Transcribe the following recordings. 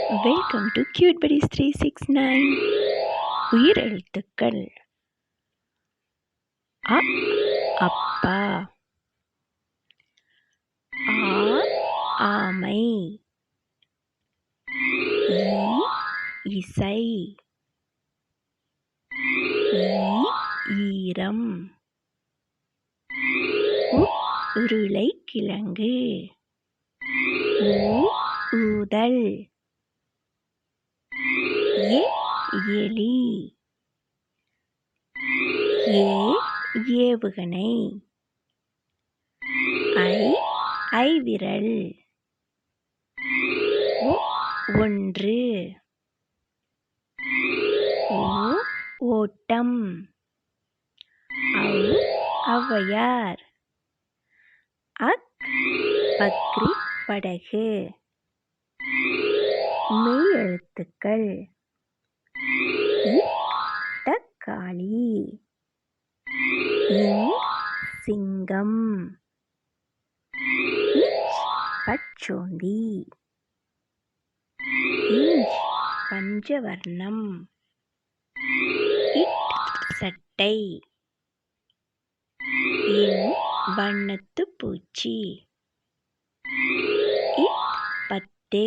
Welcome to cute buddies 369. உயிர் எழுத்துக்கள். அ அப்பா, ஆ ஆமை, ஈ இசை, ஈரம், உருளைக்கிழங்கு, ஊதல், எலி, ஏவுகணை, ஐவிரல், ஒன்று, ஓட்டம், ஔவையார், பக்ரி படகு. மெய் எழுத்துக்கள். தக்காளி, சிங்கம், பச்சோந்தி, பஞ்சவர்ணம், சட்டை, வண்ணத்து பூச்சி, பத்து,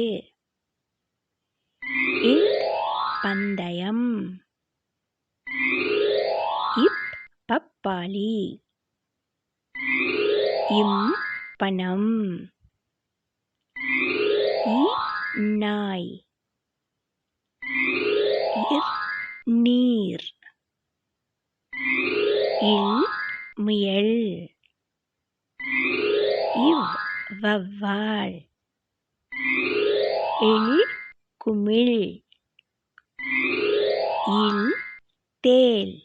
பந்தயம், பப்பாளி, பணம், நாய், நீர், முயல், வவ்வால், குமிழ், தேல்,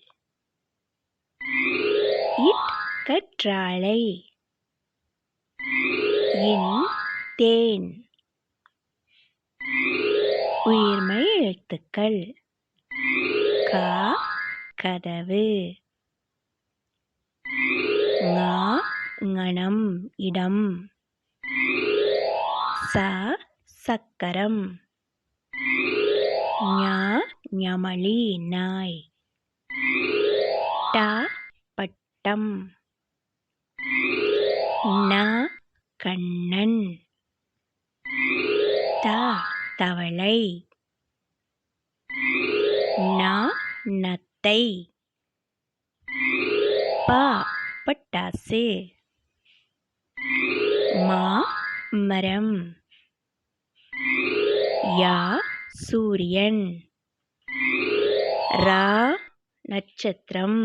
கற்றாழை, தேன். உயிர்மெய் எழுத்துக்கள். கதவு, ஞனம், இடம், சக்கரம், ஞமலி, நாய், பட்டம், கண்ணன், தவளை, நத்தை, பட்டாசு, மரம், சூரியன், நட்சத்திரம்,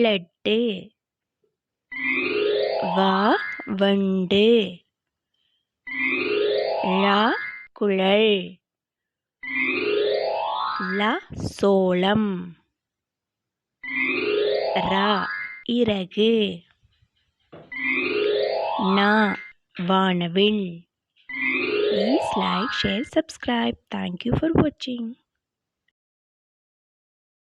லட்டு, வண்டு, குழல், சோளம், இறகு, வானவில். Please like, share, subscribe. Thank you for watching.